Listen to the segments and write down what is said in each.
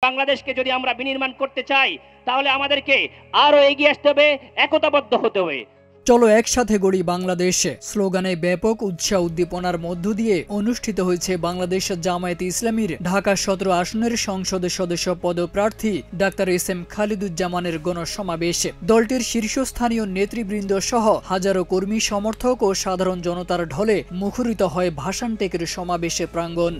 বাংলাদেশকে যদি আমরা বিনির্মাণ করতে চাই তাহলে আমাদেরকে আরো এগিয়ে আসতে হবে, একতাবদ্ধ হতে হবে। চলো একসাথে গড়ি বাংলাদেশ স্লোগানে ব্যাপক উৎসাহ উদ্দীপনার মধ্য দিয়ে অনুষ্ঠিত হয়েছে বাংলাদেশ জামায়াতে ইসলামীর ঢাকা 17 আসনের সংসদ সদস্য পদপ্রার্থী ডাক্তার এস.এম. খালিদুজ্জামানের গণসমাবেশ। দলটির শীর্ষস্থানীয় নেতৃবৃন্দ সহ হাজারো কর্মী সমর্থক ও সাধারণ জনতার ঢলে মুখরিত হয় ভাসানটেকের সমাবেশে প্রাঙ্গণ।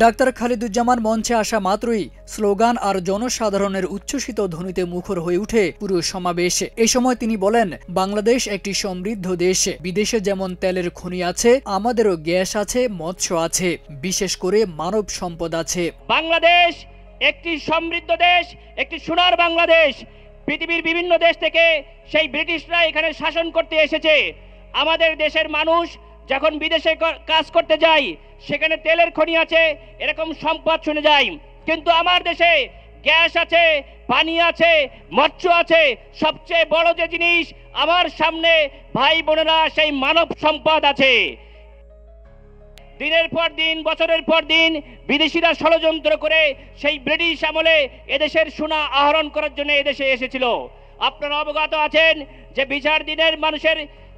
ডাক্তার খালিদুজ্জামান মঞ্চে আসা মাত্রই স্লোগান আর জনসাধারণের উচ্ছ্বসিত ধ্বনিতে মুখর হয়ে উঠে পুরো সমাবেশ। এ সময় তিনি বলেন, বাংলাদেশ একটি সমৃদ্ধ দেশ। বিদেশে যেমন তেলের খনি আছে, আমাদেরও গ্যাস আছে, মৎস্য আছে, বিশেষ করে মানব সম্পদ আছে। বাংলাদেশ একটি সমৃদ্ধ দেশ, একটি সোনার বাংলাদেশ। পৃথিবীর বিভিন্ন দেশ থেকে সেই ব্রিটিশরা এখানে শাসন করতে এসেছে। আমাদের দেশের মানুষ যখন বিদেশে কাজ করতে যায়, সেখানে তেলের খনি আছে, এরকম সম্পদ শুনে যায়। কিন্তু আমার দেশে গ্যাস আছে, পানি আছে, মৎস্য আছে। সবচেয়ে বড় যে জিনিস আমার সামনে ভাই বোনেরা, সেই মানব সম্পদ আছে। দিনের পর দিন, বছরের পর দিন বিদেশিরা ষড়যন্ত্র করে সেই ব্রিটিশ আমলে এদেশের সোনা আহরণ করার জন্য এদেশে এসেছিল। আপনারা অবগত আছেন যে বিচার দিনের মানুষের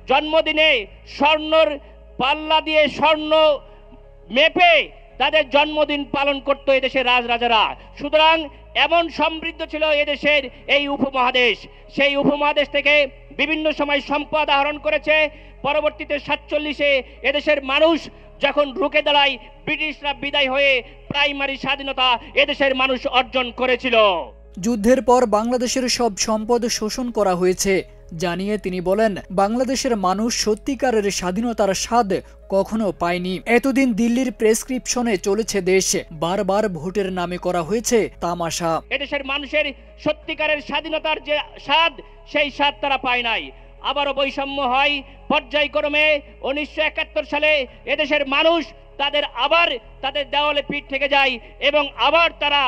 জন্মদিনে স্বর্ণর পাল্লা দিয়ে স্বর্ণ মেপে তাদের জন্মদিন পালন করতো এদেশের রাজরাজারা। সুতরাং এমন সমৃদ্ধ ছিল এদেশের এই উপমহাদেশ। সেই উপমহাদেশ থেকে বিভিন্ন সময় সম্পদ আহরণ করেছে। পরবর্তীতে 47-এ এদেশের মানুষ যখন রুখে দাঁড়ায়, ব্রিটিশরা বিদায় হয়ে প্রাইমারি স্বাধীনতা এদেশের মানুষ অর্জন করেছিল। যুদ্ধের পর বাংলাদেশের সব সম্পদ শোষণ করা হয়েছে জানিয়ে তিনি বলেন, বাংলাদেশের মানুষ সত্যিকারের স্বাধীনতার স্বাদ কখনো পায়নি। এতদিন দিল্লির প্রেসক্রিপশনে চলেছে দেশ, বারবার ভোটের নামে করা হয়েছে তামাশা। এদেশের মানুষের সত্যিকারের স্বাধীনতার যে স্বাদ, সেই স্বাদ তারা পায় নাই। আবারও বৈষম্য হয় পর্যায়ক্রমে। 1971 সালে এদেশের মানুষ তাদের দেওয়ালে পিঠ থেকে যায় এবং আবার তারা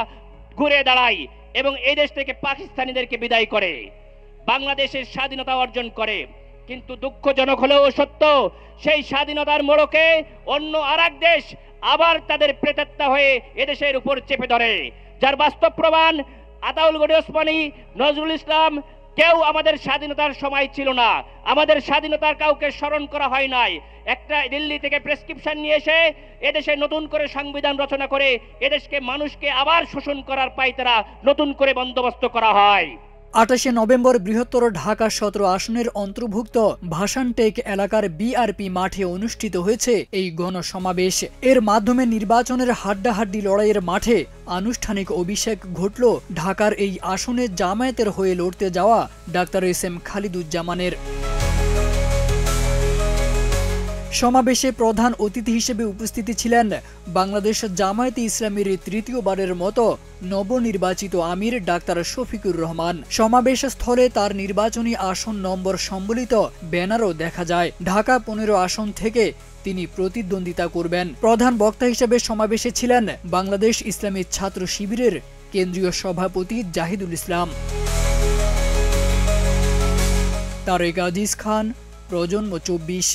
ঘুরে দাঁড়ায় এবং এই দেশ থেকে পাকিস্তানিদেরকে বিদায় করে, বাংলাদেশের স্বাধীনতা অর্জন করে। কিন্তু দুঃখজনক হলেও সত্য, সেই স্বাধীনতার মোড়কে অন্য আরেক দেশ আবার তাদের প্রেতাত্মা হয়ে এদেশের উপর চেপে ধরে, যার বাস্তব প্রমাণ আতাউল গনি ওসমানী, নজরুল ইসলাম। কেউ আমাদের স্বাধীনতার সময় ছিল না, আমাদের স্বাধীনতার কাউকে স্মরণ করা হয় নাই। একটা দিল্লি থেকে প্রেসক্রিপশন নিয়ে এসে এদেশে নতুন করে সংবিধান রচনা করে এদেশকে মানুষকে আবার শোষণ করার পায়তারা নতুন করে বন্দোবস্ত করা হয়। 28 নভেম্বর বৃহত্তর ঢাকা 17 আসনের অন্তর্ভুক্ত ভাসানটেক এলাকার বিআরপি মাঠে অনুষ্ঠিত হয়েছে এই গণসমাবেশ। এর মাধ্যমে নির্বাচনের হাড্ডাহাড্ডি লড়াইয়ের মাঠে আনুষ্ঠানিক অভিষেক ঘটল ঢাকার এই আসনে জামায়াতের হয়ে লড়তে যাওয়া ডাক্তার এস.এম. খালিদুজ্জামানের। সমাবেশে প্রধান অতিথি হিসেবে উপস্থিতি ছিলেন বাংলাদেশ জামায়াতে ইসলামীর তৃতীয়বারের মতো নবনির্বাচিত আমির ডাক্তার শফিকুর রহমান। সমাবেশ স্থলে তার নির্বাচনী আসন নম্বর সম্বলিত ব্যানারও দেখা যায়। ঢাকা 15 আসন থেকে তিনি প্রতিদ্বন্দ্বিতা করবেন। প্রধান বক্তা হিসেবে সমাবেশে ছিলেন বাংলাদেশ ইসলামী ছাত্র শিবিরের কেন্দ্রীয় সভাপতি জাহিদুল ইসলাম। তারেক আজিজ খান, প্রজন্ম 24।